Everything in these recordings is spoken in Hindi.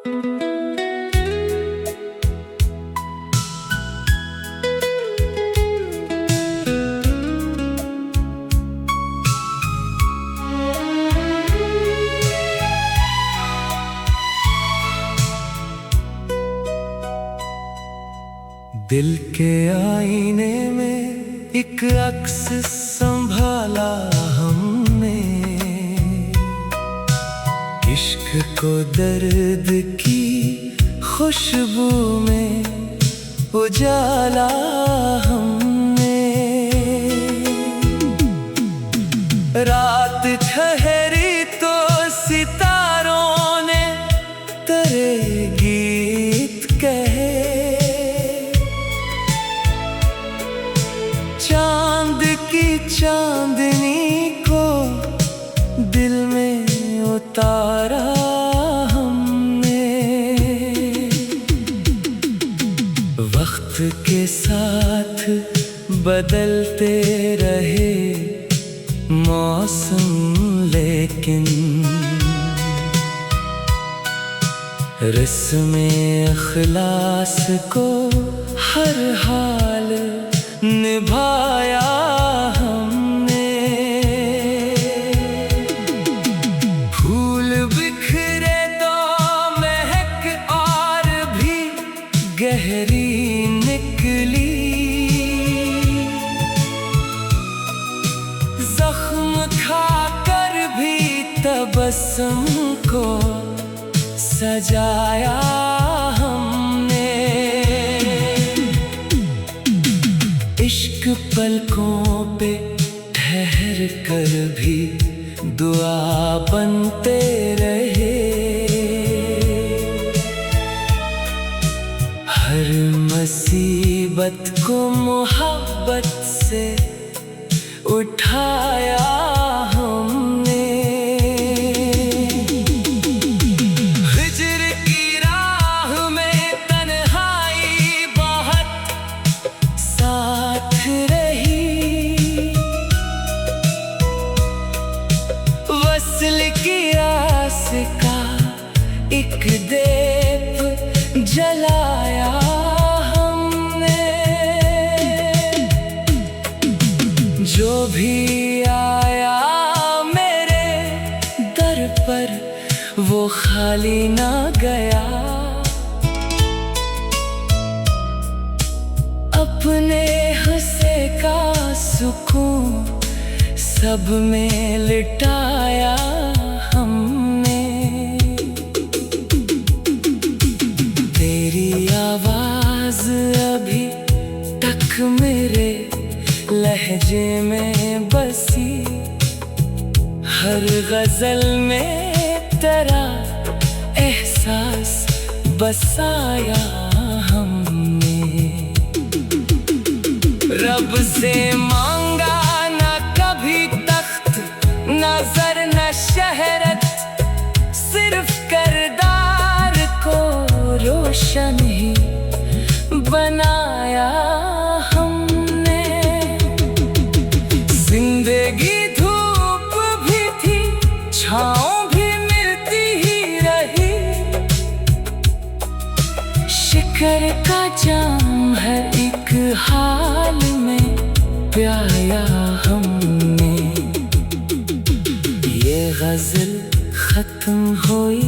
दिल के आईने में एक अक्स संभाला हमने, इश्क को दर्द की खुशबू में उजाला हमने। रात ठहरी तो सितारों ने तेरे गीत कहे, चांद की चांदनी को दिल में उतारा हमने। वक्त के साथ बदलते रहे मौसम, लेकिन रस्म अखलास को हर हाल निभाया हमने। फूल बिखरे तो महक और भी गहरी निकली, जख्म खाकर भी तबस्सुम को सजाया हमने। इश्क पलकों पे ठहर कर भी दुआ बनते रहे, हर मुसीबत को मोहब्बत से उठाया हमने। हिज्र की राह में तन्हाई बहुत साथ रही, वस्ल की आस का एक दीप जलाया हमने। जो भी आया मेरे दर पर वो खाली ना गया, अपने हंसे का सुकून सब में लिटाया हमने। तेरी आवाज अभी तक मेरे लहजे में बसी, हर गजल में तेरा एहसास बसाया हमने। रब से मांगा ना कभी तख्त, ना ज़र ना शहरत, सिर्फ किरदार को रोशन ही बनाया हमने। जिंदगी धूप भी थी, छाँव भी मिलती ही रही, शिकर का जाम है एक हाल में प्याया हमने। ये गजल खत्म हुई,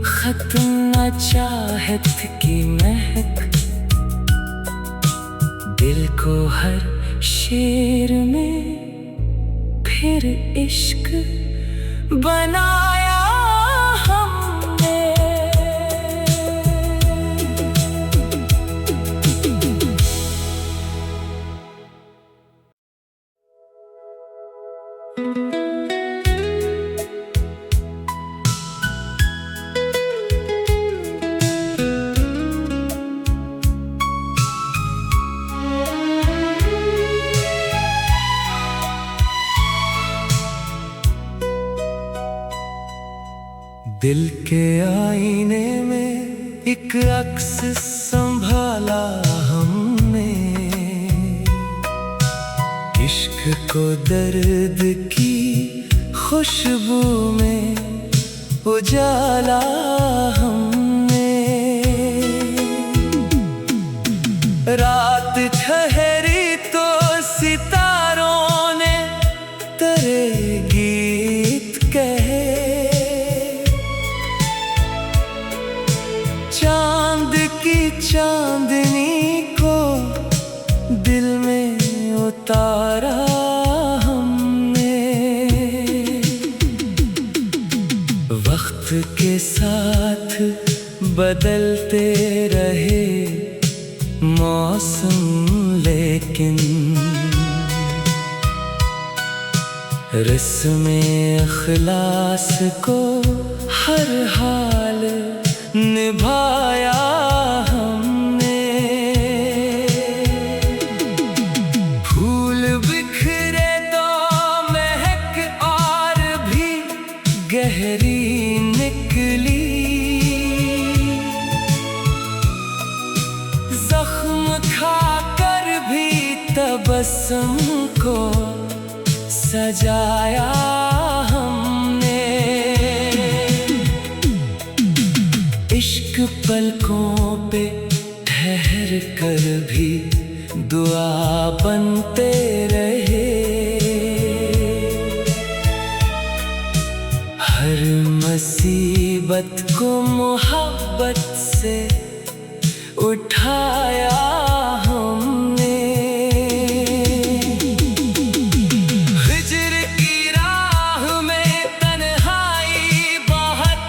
खत्म न चाहत की महक, दिल को हर शेर में फिर इश्क बनाया हमने। दिल के आईने में एक अक्स संभाला हमने, इश्क को दर्द की खुशबू में उजाला हमने। वक्त के साथ बदलते रहे मौसम, लेकिन रस्म अखलास को हर हाल निभाया हमने। फूल बिखरे तो महक और भी गहरी निकली, जख्म खाकर भी तबस्सुम को सजाया हमने। इश्क पलकों पे ठहर कर भी दुआ बनते रहे। हर मुसीबत को मोहब्बत से उठाया हमने। हिज्र की राह में तन्हाई बहुत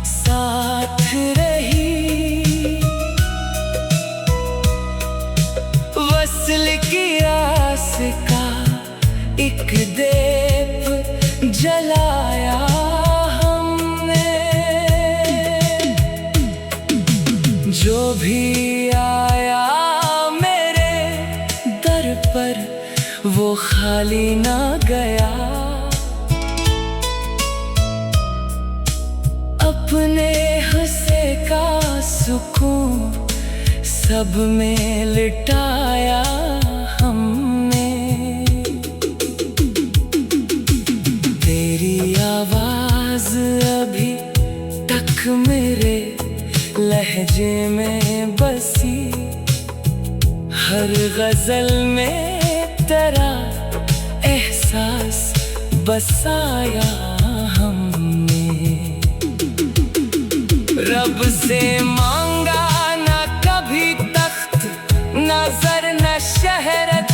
साथ रही, वस्ल की आस का एक दीप जलाया हमने। जो भी आया मेरे दर पर वो खाली ना गया, अपने हंसे का सुकून सब में लिटाया हमने। तेरी आवाज अभी तक मेरे लहजे में बसी, हर गजल में तेरा एहसास बसाया हमने। रब से मांगा ना कभी तख्त, ना ज़र ना शहरत,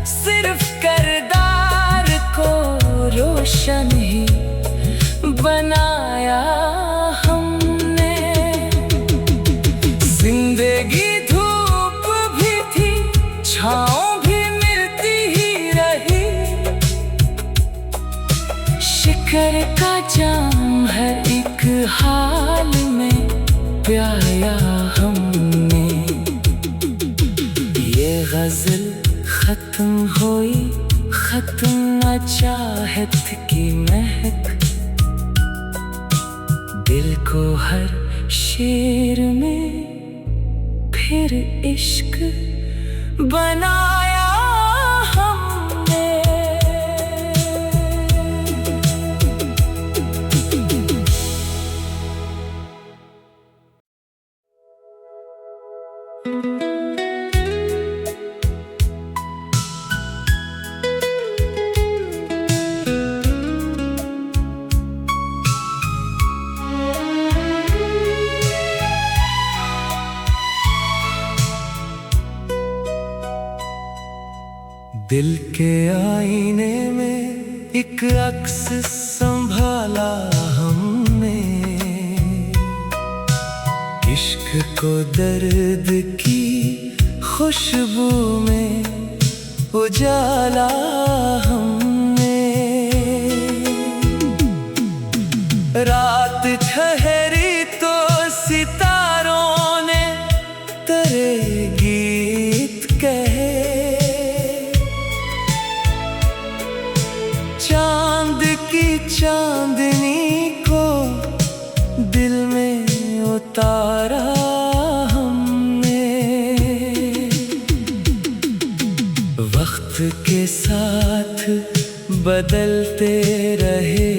सिर्फ किरदार को रोशन ही बनाया हमने। जिंदगी धूप भी थी, छाँव भी मिलती ही रही, शिकर का जाम है एक हाल में प्याया हमने। ये गजल खत्म हुई, खत्म न चाहत की महक, दिल को हर शेर में फिर इश्क बनाया हमने। दिल के आईने में एक अक्स संभाला हमने, इश्क को दर्द की खुशबू में उजाला हमने। रात ठहरी तो सितारों ने तेरे गीत कहे, चांद की चांदनी को दिल में उतारा हमने। वक्त के साथ बदलते रहे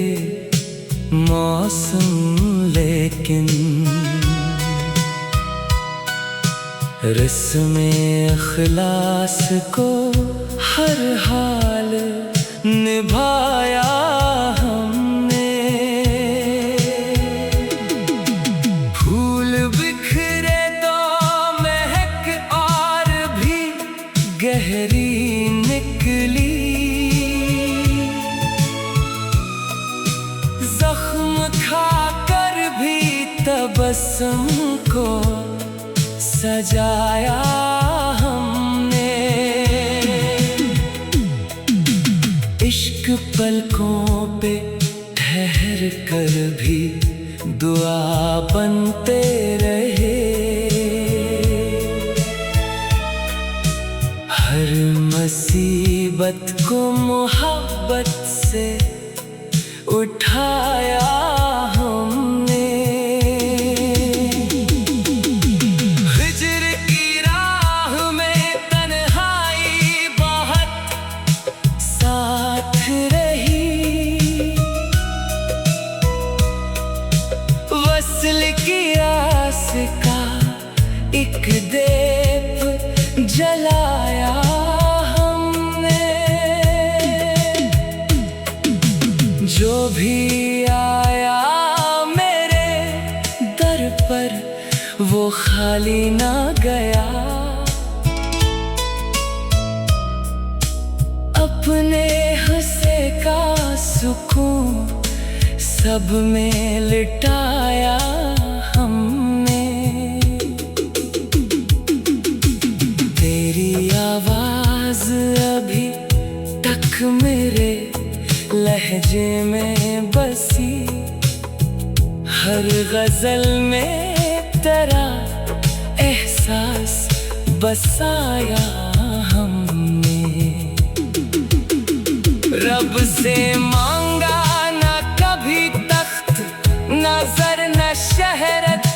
मौसम, लेकिन रस्म अखलास को हर हाल निभाया हमने। फूल बिखरे तो महक और भी गहरी निकली, जख्म तबस्सुम को सजाया हमने। इश्क पलकों पे ठहर कर भी दुआ बनते रहे। हर मुसीबत को मोहब्बत से उठाया हमने। हिज्र की राह में तन्हाई बहुत साथ रही। वस्ल की आस का एक दीप जलाया हमने। जो भी आया मेरे दर पर वो खाली ना गया। अपने हंसे का सुकून सब में लिटाया हमने। तेरी आवाज अभी तक मेरे लहजे में बसी। हर गजल में तेरा एहसास बसाया हमने। रब से मांगा ना कभी तख्त नजर न शहरत,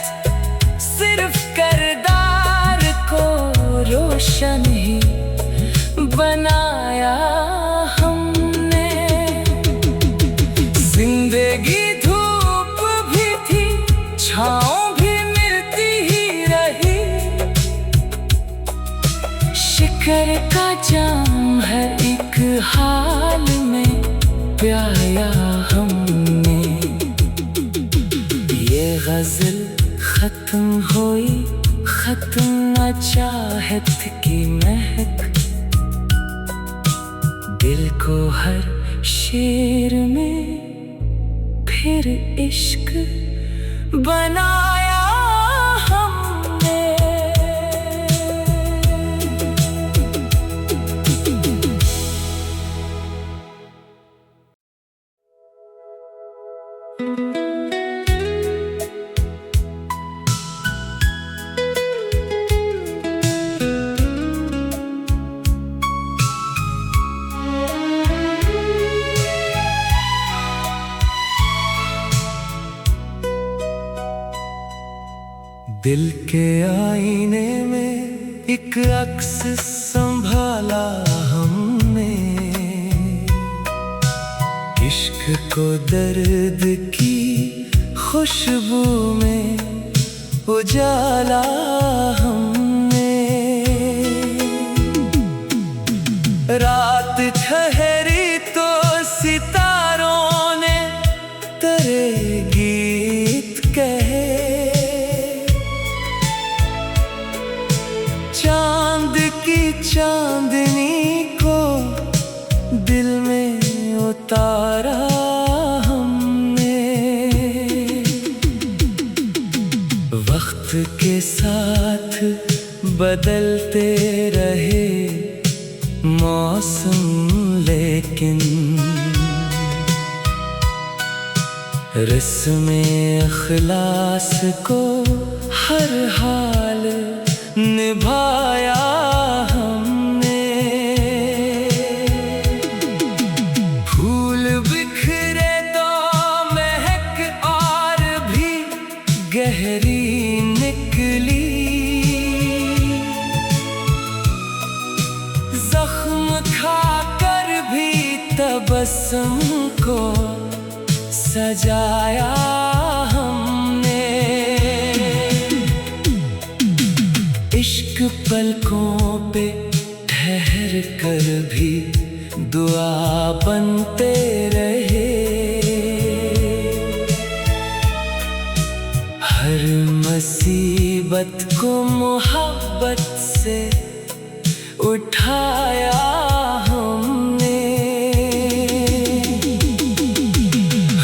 सिर्फ किरदार को रोशन ही बनाया हमने। जिंदगी धूप भी थी, छाँव भी मिलती ही रही। शिकर का जाम है एक हाल में प्याया हमने। ये गजल खत्म हुई, खत्म न चाहत की महक। दिल को हर शेर में फिर इश्क बनाया हमने। दिल के आईने में एक अक्स संभाला हमने। इश्क को दर्द की खुशबू में उजाला हमने। रात ठहरी तो सितारों ने तेरे गीत कहे। चांद की चांदनी को दिल में उतारा हमने। वक्त के साथ बदलते रहे मौसम, लेकिन रस्मे इखलास को हर हाल निभाया हमने। फूल बिखरे तो महक और भी गहरी निकली। जख्म खाकर भी तबस्सुम को सजाया हमने। इश्क पलकों पे ठहर कर भी दुआ बनते रहे। हर मुसीबत को मोहब्बत से उठाया हमने।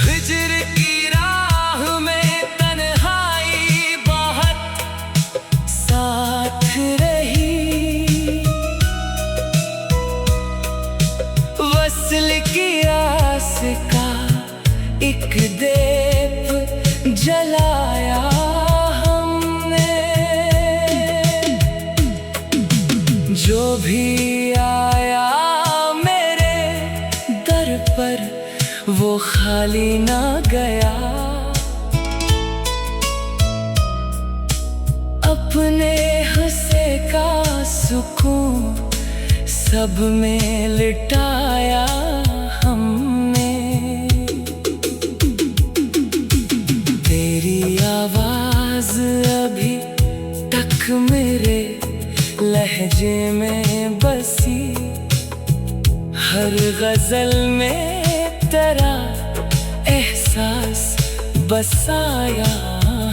हिज्र की राह में तन्हाई खाली ना गया। अपने हंसे का सुकून सब में लिटाया हमने। तेरी आवाज अभी तक मेरे लहजे में बसी, हर गजल में तेरा एहसास बसाया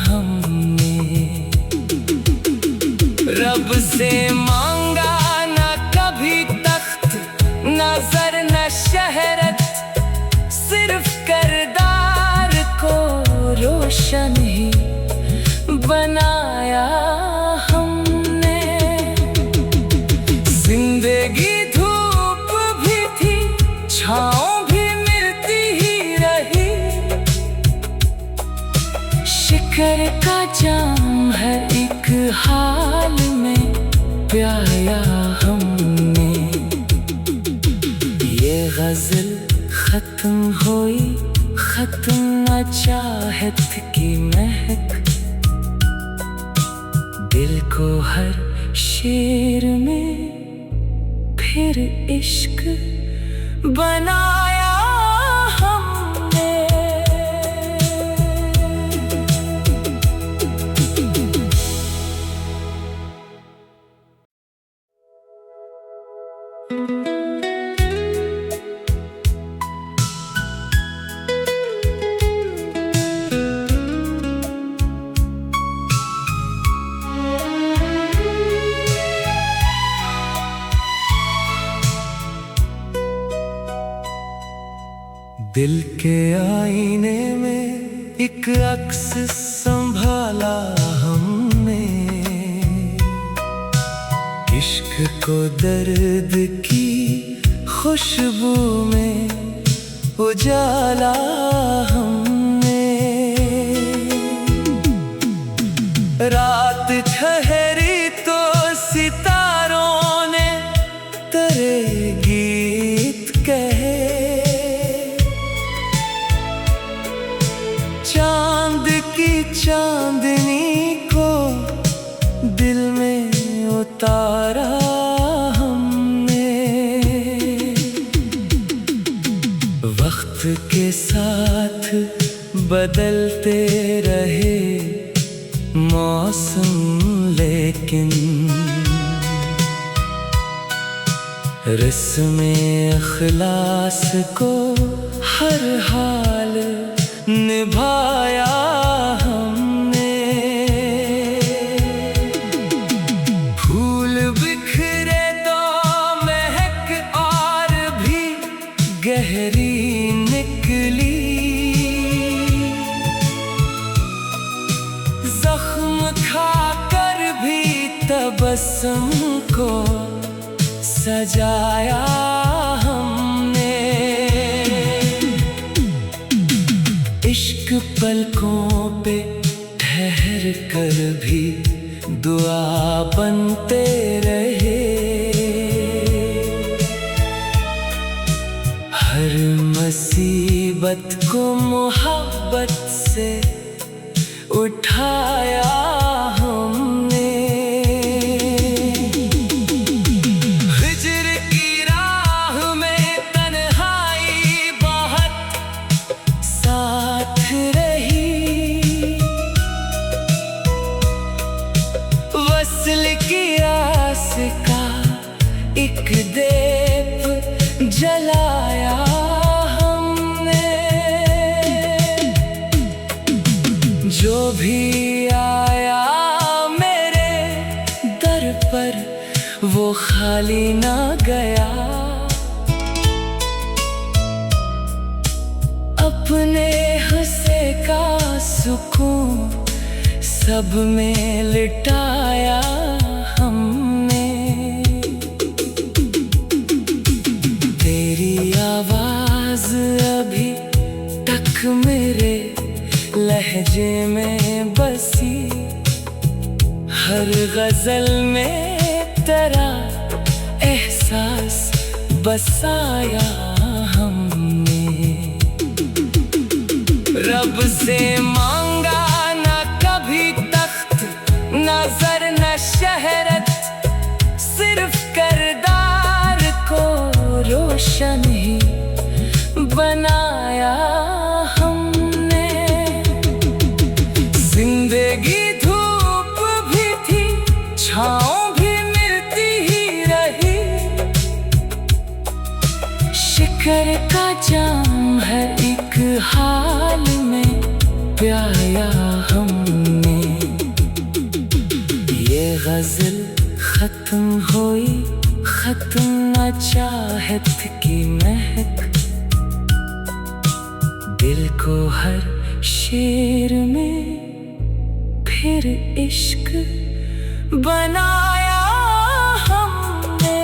हमने। रब से मांगा ना कभी तख्त, ना ज़र ना शहरत, सिर्फ किरदार को रोशन ही बनाया हमने। जिंदगी धूप भी थी, छाँव भी मिलती ही रही, शिकर का जाम है एक हाल में प्याया हमने। ये गजल खत्म हुई, खत्म न चाहत की महक, दिल को हर शेर में फिर इश्क बनाया हमने। दिल के आईने में एक अक्स संभाला हमने, इश्क को दर्द की खुशबू में उजाला हमने। रात ठहरी तो सितारों ने तेरे गीत कहे, चांद की चांदनी को दिल में उतारा हमने। वक्त के साथ बदलते रहे मौसम, लेकिन रस्म इखलास को हर हाल निभाया हमने। फूल बिखरे तो महक और भी गहरी निकली, जख्म खाकर भी तबस्सुम को सजाया हमने। इश्क पलकों पे ठहर कर भी दुआ बनते रहे, हर मुसीबत को मोहब्बत से उठाया हमने। हिज्र की राह में तन्हाई बहुत साथ रही, वस्ल की आस का एक दीप जलाया हमने। जो भी आया मेरे दर पर वो खाली ना गया, अपने हंसे का सुकून सब में लिटाया हमने। तेरी आवाज अभी तक मेरे लहजे में बसी, हर गजल में तेरा एहसास बसाया हमने। रब से मांगा न कभी तख्त, न ज़र न शहरत, सिर्फ किरदार को रोशन ही बनाया हमने। जिंदगी धूप भी थी, छाँव भी मिलती ही रही, शिकर का जाम हर एक हाल में पिया हमने। ये गज़ल खत्म हुई, खत्म न चाहत की महक, दिल को हर शेर में फिर इश्क बनाया हमने।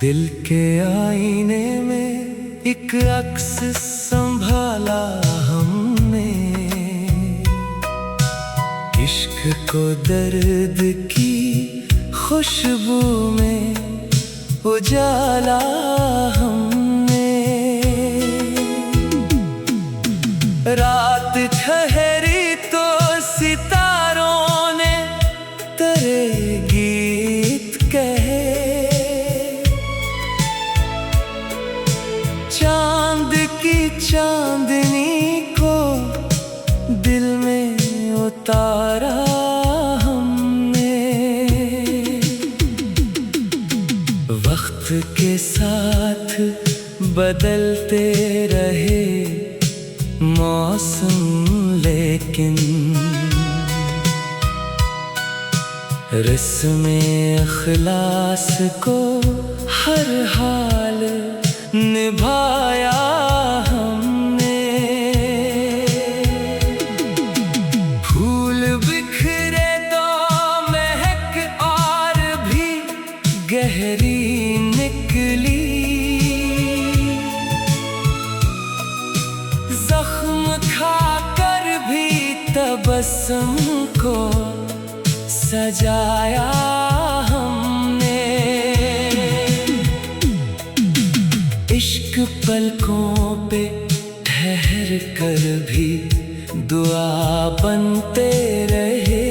दिल के आईने में एक अक्स संभाला हमने, इश्क को दर्द की खुशबू में उजाला हमने। रात ठहरी तो सितारों ने तेरे गीत कहे, चांद की चांदनी को दिल में उतारा हमने। वक्त के साथ बदलते रहे मौसम, लेकिन रस्म अखलास को हर हाल निभाया हमने। फूल बिखरे तो महक और भी गहरी निकली, जख्म खाकर भी तबस्सुम को सजाया हमने। इश्क पलकों पे ठहर कर भी दुआ बनते रहे,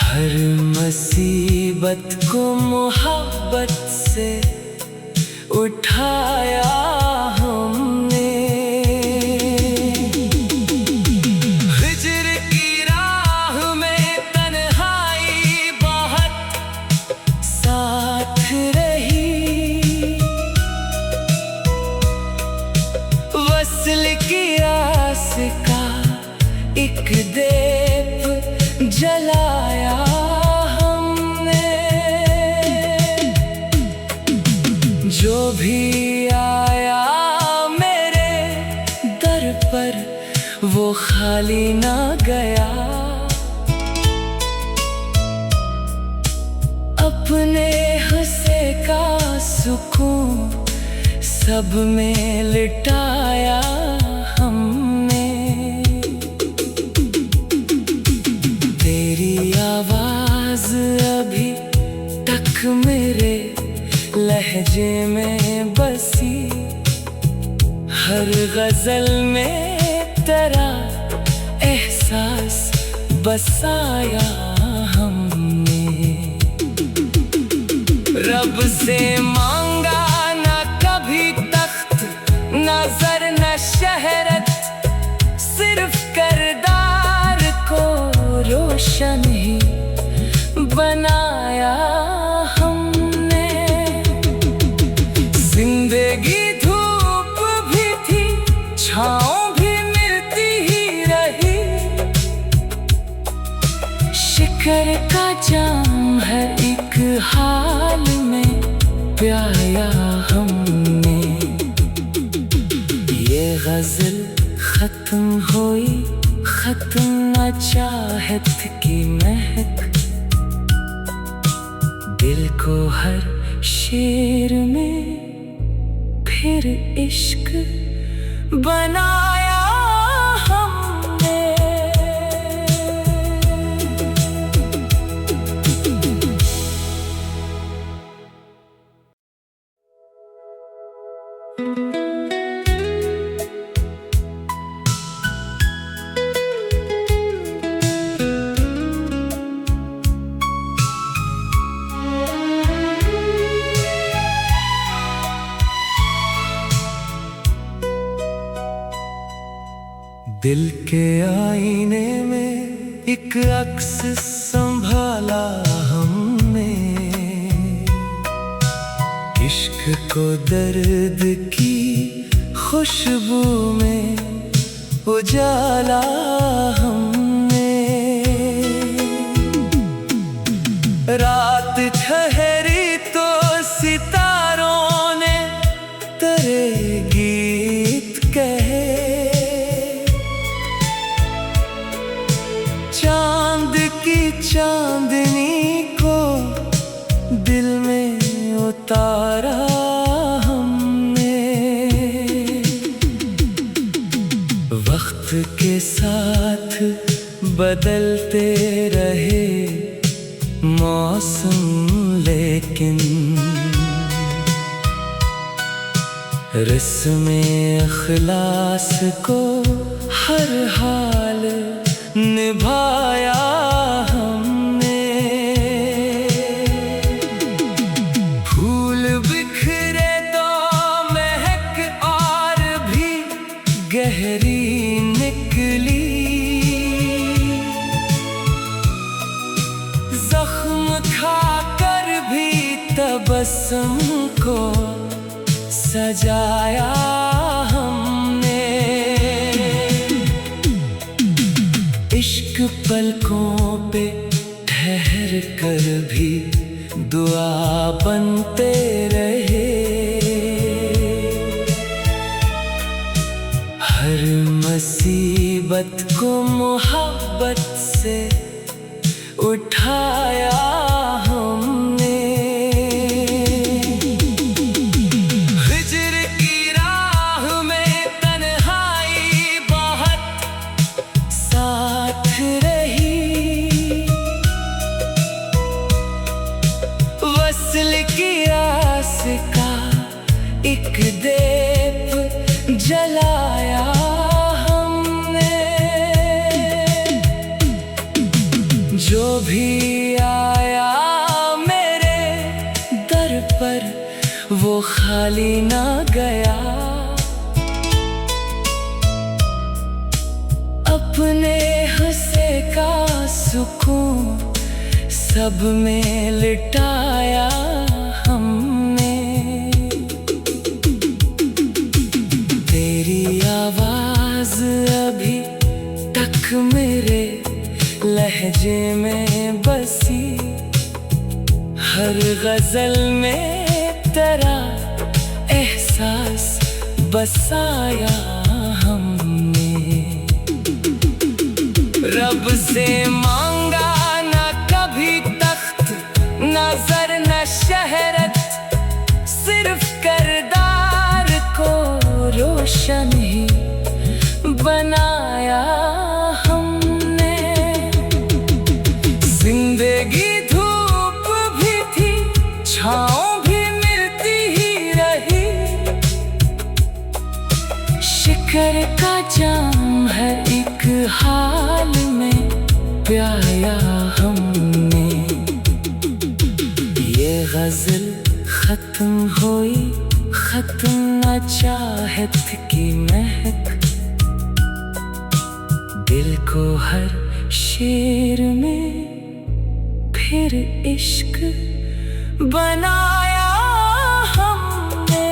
हर मुसीबत को मोहब्बत से उठाया हमने। हिज्र की राह में तन्हाई बहुत साथ रही, वस्ल की आस का एक दीप जलाया हमने। जो भी आया मेरे दर पर वो खाली ना गया, अपने हुस्से का सुकून सब में लिटाया हमने। तेरी आवाज अभी तक मेरे लहजे में बसी, हर गजल में तेरा एहसास बसाया हमने। रब से मांगा न कभी तख्त, न ज़र न शहरत, सिर्फ किरदार को रोशन ही बनाया हमने। जिंदगी धूप भी थी, छाँव भी मिलती ही रही, शिकर का जाम हर एक हाल में पिया हमने। ये गज़ल खत्म हुई, खत्म न चाहत की महक, दिल को हर शेर में फिर इश्क बनाया हमने। दिल के आईने में एक अक्स संभाला हमने, इश्क को दर्द की खुशबू में उजाला हमने। रात ठहरी तो सितारों ने तेरे गीत कहे, चांद की चांदनी को दिल में उतारा हमने। वक्त के साथ बदलते रहे मौसम, लेकिन रस्म अखलास को हर हाल निभाया हमने। फूल बिखरे तो महक और भी गहरी निकली, जख्म खाकर भी तबस्सुम को सजाया हमने। इश्क पलकों पे ठहर कर भी दुआ बनते रहे, हर मुसीबत को मोहब्बत से उठाया हमने। हिज्र की राह में तन्हाई बहुत साथ रही, वस्ल की आस का एक दीप जलाया हमने। जो भी आया मेरे दर पर वो खाली ना गया, अपने हंसे का सुकून सब में लिटाया हमने। तेरी आवाज अभी तक मेरे लहजे में बसी, हर गजल में तेरा एहसास बसाया हमने। रब से मांगा न कभी तख्त, न ज़र न शहरत, सिर्फ किरदार को रोशन ही बनाया हमने। जिंदगी धूप भी थी, छाँव भी मिलती ही रही, शिकर का जाम है एक हाल में प्याया हमने। ये गजल खत्म हुई, खत्म न चाहत की महक, दिल को हर शेर में फिर इश्क बनाया हमने।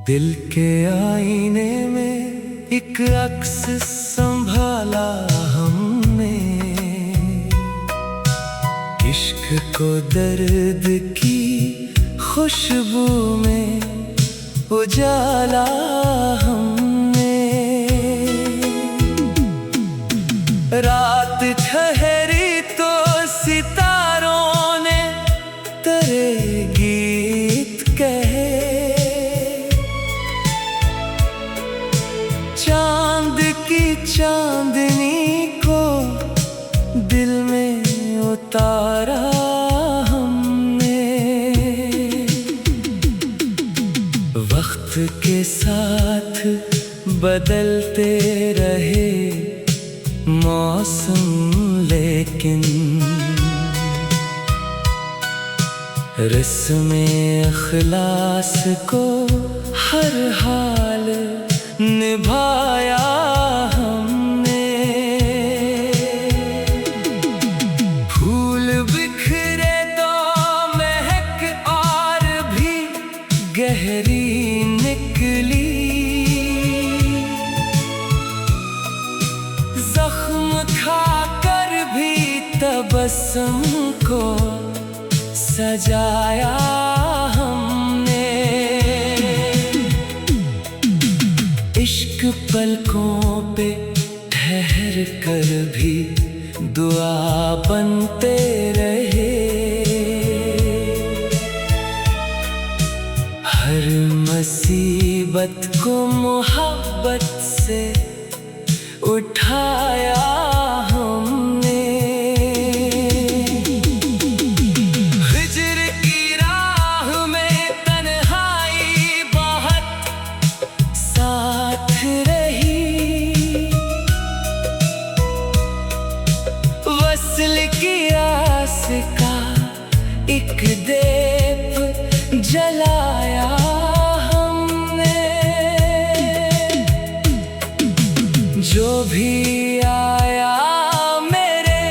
दिल के आईने में एक अक्स संभाला हमने, इश्क को दर्द की खुशबू में उजाला हमने। रात ठहरी तो सितारों ने तेरे गीत कहे, चांद की चांदनी को दिल में उतारा हमने। वक्त के साथ बदलते रहे मौसम, लेकिन रस्मे इखलास को हर हाल निभाया हमने। फूल बिखरे तो महक और भी गहरी निकली, जख्म खाकर भी तबस्सुम को सजाया हमने। इश्क पलकों पे ठहर कर भी दुआ बनते रहे, हर मुसीबत को मोहब्बत से उठाया हमने। हिज्र की राह में तन्हाई बहुत साथ रही, वस्ल की आस का एक दीप जलाया हमने। जो भी आया मेरे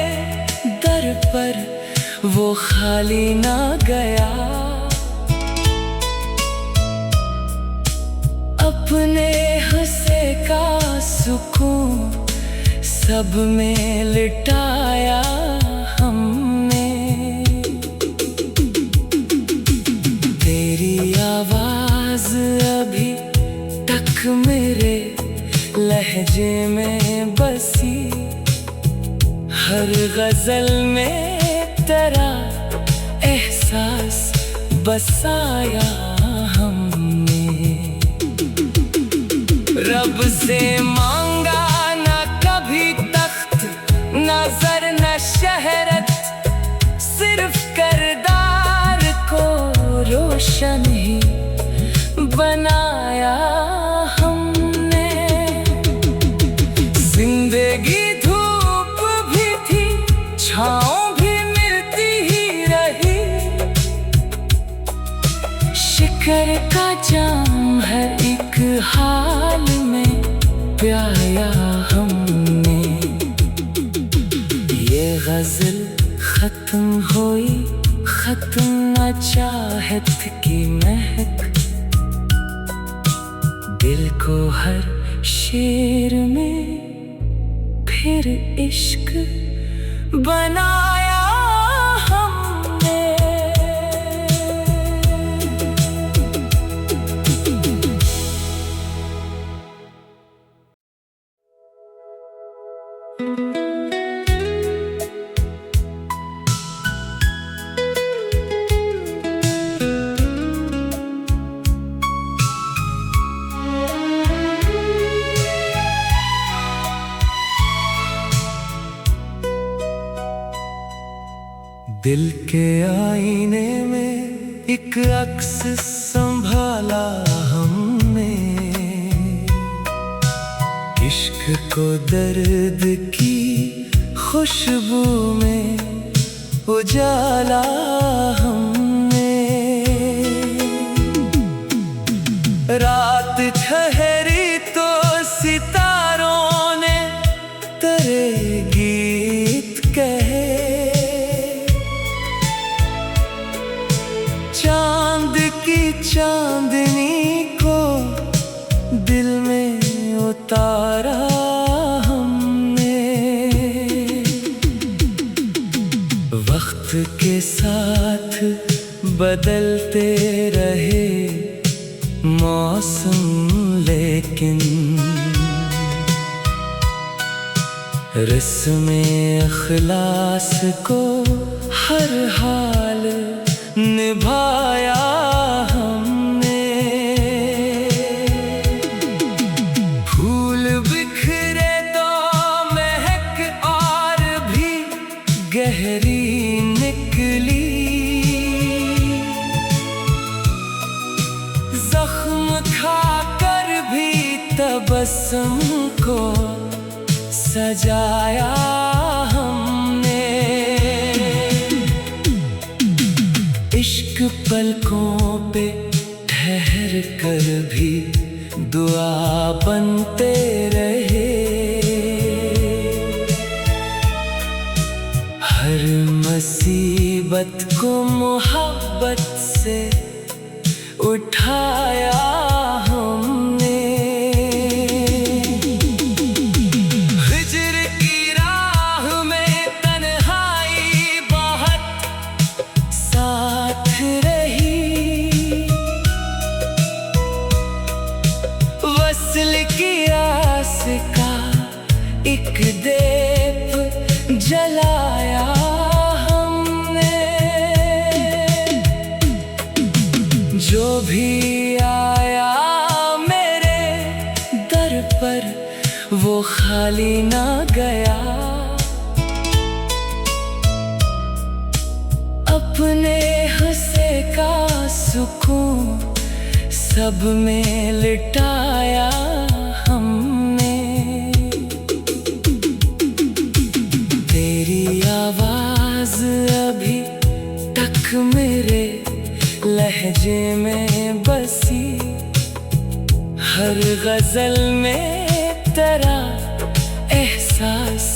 दर पर वो खाली ना गया, अपने हंसे का सुकून सब में लिटाया हमने। तेरी आवाज अभी तक मेरे लहजे में बसी, हर गजल में तेरा एहसास बसाया हमने। रब से मांगा ना कभी तख्त, ना ज़र ना शहरत, सिर्फ किरदार को रोशन ही बनाया हमने। जिंदगी धूप भी थी, छाँव भी मिलती ही रही, शिकर का जाम है एक हाल में प्याया हमने। ये गजल खत्म हुई, खत्म ना चाहत की महक, दिल को हर शेर में फिर इश्क बनाया हमने। दिल के आईने में एक अक्स संभाला हमने, इश्क को दर्द की खुशबू में उजाला हमने। रात ठहरी तो सितारों ने तेरे गीत कहे, चांद की चांदनी को के साथ बदलते रहे मौसम, लेकिन रस्मे इखलास को हर हाल निभाया हमने। फूल बिखरे तो महक और भी गहरी निकली, जख्म खाकर भी तबस्सुम को सजाया हमने। इश्क पलकों पे ठहर कर भी दुआ बनते रहे। हर मुसीबत को मोहब्बत से उठाया हमने। हिज्र की राह में तन्हाई बहुत साथ रही, वस्ल की आस का एक दीप जलाया हमने। जो भी आया मेरे दर पर वो खाली ना गया। अपने हंसे का सुकून सब में लिटाया हमने। तेरी आवाज अभी तक मेरे लहजे में बसी, हर गजल में तेरा एहसास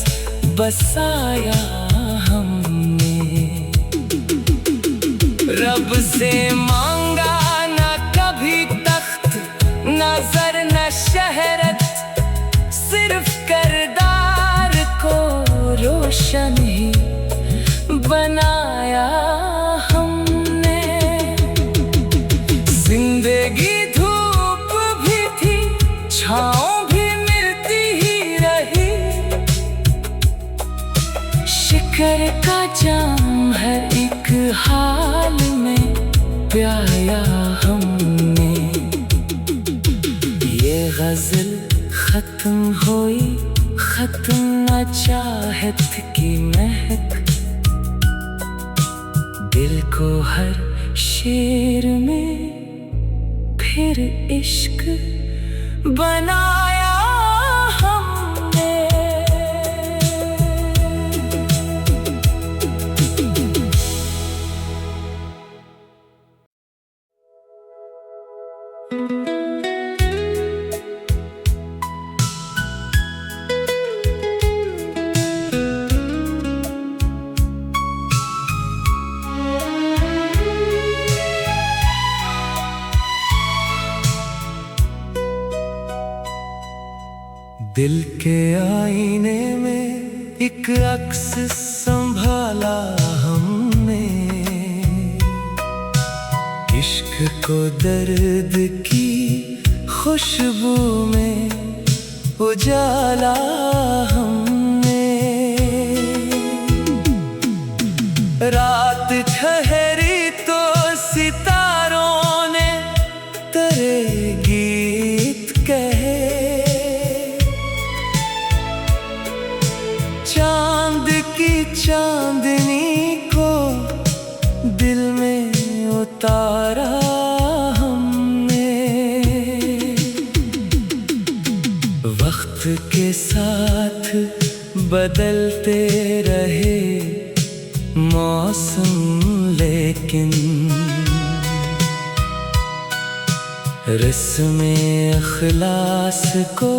बसाया हमने। रब से मांगा ना कभी तख्त, ना ज़र ना शहरत, सिर्फ किरदार को रोशन ही बनाया हमने। जिंदगी धूप भी थी, छाँव भी मिलती ही रही। शिकर का जाम हर एक हाल में प्याया हमने। ये गजल खत्म हुई, खत्म न चाहत की महक, दिल को हर शेर में फिर इश्क बनाया हमने। दिल के आईने में एक अक्स संभाला हमने। इश्क को दर्द की खुशबू में उजाला हमने। रात ठहरी तो सितारों ने तेरे गीत कहे। चांद की चांदनी को दिल में उतारा हमने। वक्त के साथ बदलते रहे मौसम, लेकिन रस्मे इखलास को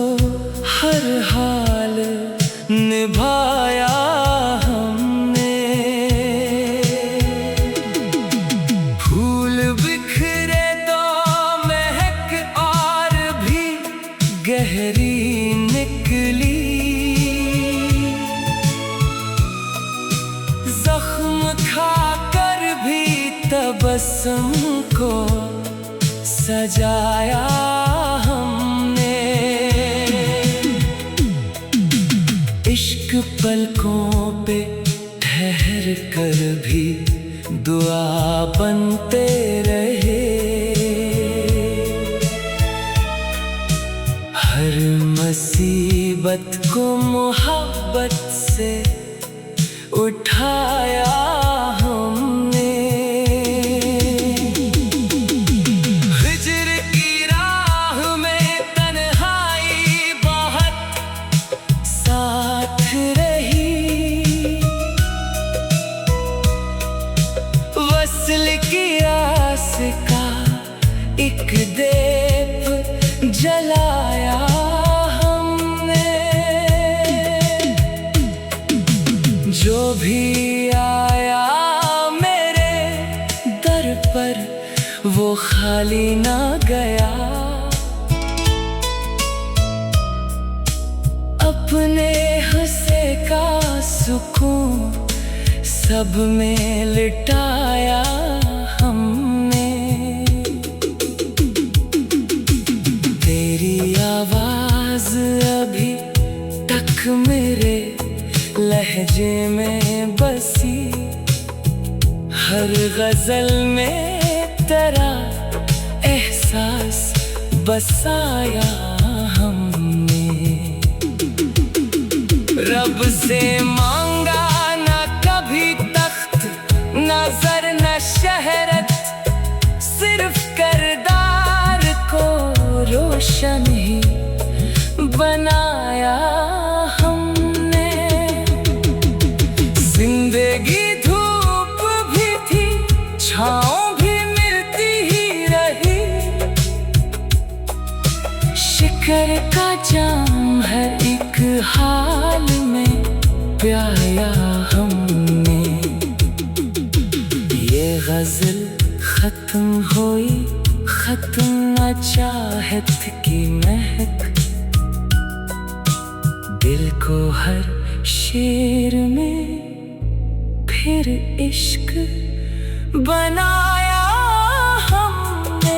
हर हाल निभाया हमने। फूल बिखरे तो महक और भी गहरी निकली, जख्म खा तबस्सुम को सजाया हमने। इश्क पलकों पे ठहर कर भी दुआ बनते रहे। हर मुसीबत को मोहब्बत से उठाया हमने। हिज्र की राह में तन्हाई बहुत साथ रही। वस्ल की आस का एक दीप जलाया हमने। जो भी आया मेरे दर पर वो खाली ना गया। अपने हुस्न का सुकून सब में लिटाया हमने। तेरी आवाज अभी तक मेरे लहजे में बसी। हर गजल में तेरा एहसास बसाया हमने। रब से मांगा ना कभी तख्त ना ज़र ना शहरत, सिर्फ किरदार को रोशन ही बनाया हमने। जिंदगी धूप भी थी छाँव भी मिलती ही रही। शिकर का जाम हर एक हाल में प्याया हमने। ये गजल खत्म हुई खत्म न चाहत की महक। दिल को हर शेर में फिर इश्क बनाया हमने।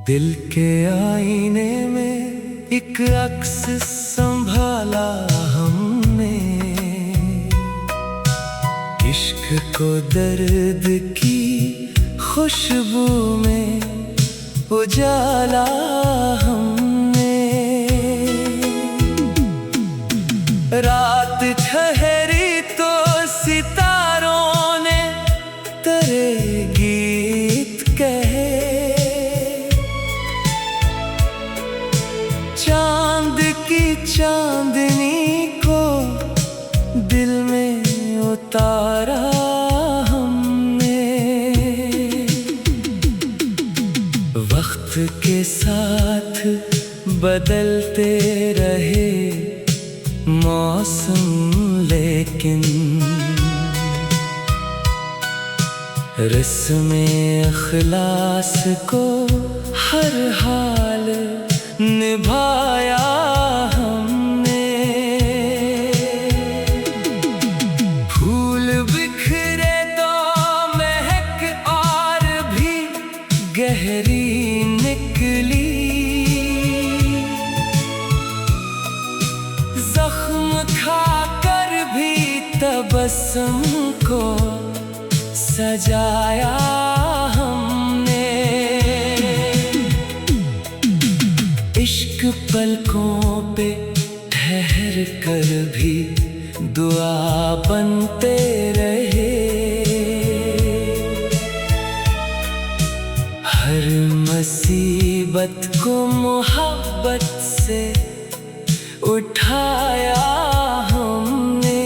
दिल के आईने में एक अक्स संभाला हमने। इश्क को दर्द की खुशबू में उजाला हमने। रात ठहरी तो सितारों ने तेरे गीत कहे। चांद की चांदनी को दिल में उतारा हमने। वक्त के साथ बदलते रहे मौसम, लेकिन रस्म अखलास को हर हाल निभाया हमने। फूल बिखरे तो महक और भी गहरी निकली। जख्म खाकर भी तबस्सुम को सजाया हमने। इश्क पलकों पे ठहर कर भी दुआ बनते रहे। हर मुसीबत को मोहब्बत से उठाया हमने।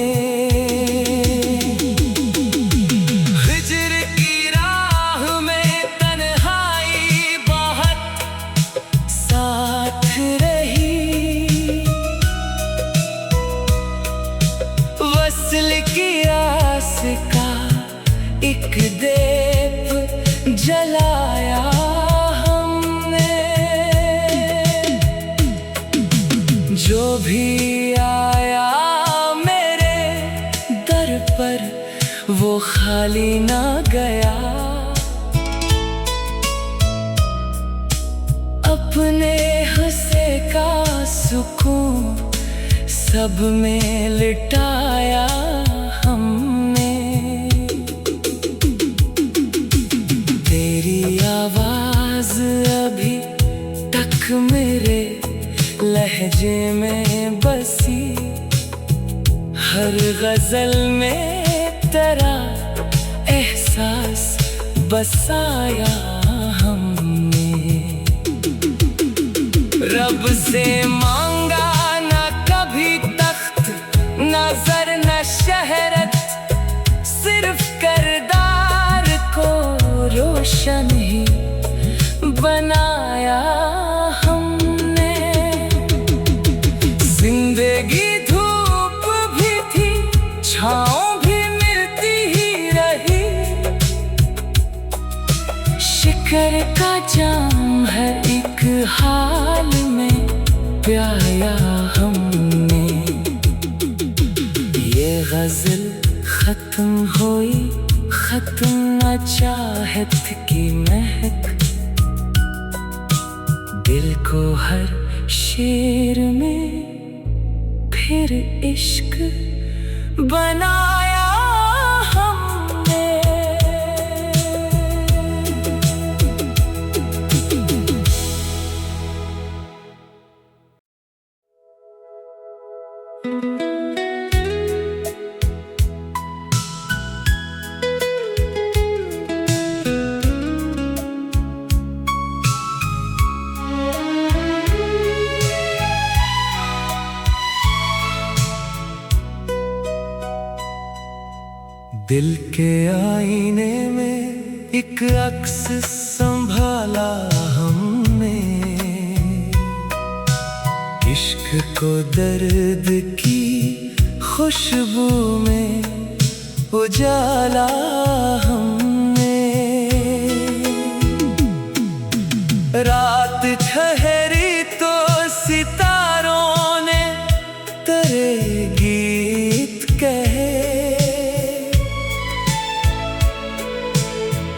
हिज्र की राह में तन्हाई एक दीप जलाया हमने। जो भी आया मेरे दर पर वो खाली ना गया। अपने हंसे का सुकून सब में लिटाया हमने। तेरी आवाज अभी तक मेरे लहजे में बसी। हर गजल में तेरा एहसास बसाया हमने। रब से मांगा ना कभी तख्त, ना ज़र न शहरत, सिर्फ किरदार को रोशन ही बनाया हमने। जिंदगी धूप भी थी, छाँव भी मिलती ही रही। शिकर का जाम है एक हाल में प्याया हमने। ये गजल खत्म हुई, खत्म न चाहत की महक। दिल को हर शेर में फिर इश्क बनाया हमने। दिल के आईने में एक अक्स संभाला हमने। इश्क को दर्द की खुशबू में उजाला हमने। रात ठहरी तो सितारों ने तेरे गीत कहे।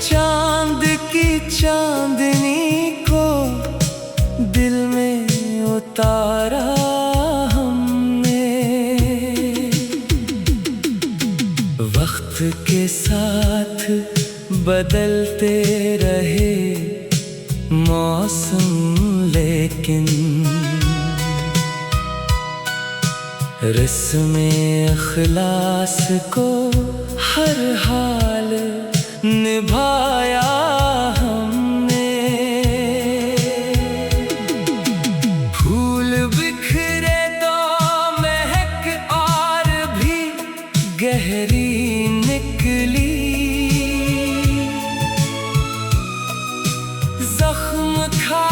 चांद की चांदनी को दिल में उतारा हमने। वक्त के साथ बदलते रहे मौसम, लेकिन रस्म इखलास को हर हाल निभाया हमने। फूल बिखरे तो महक और भी गहरी निकली। जख्म खा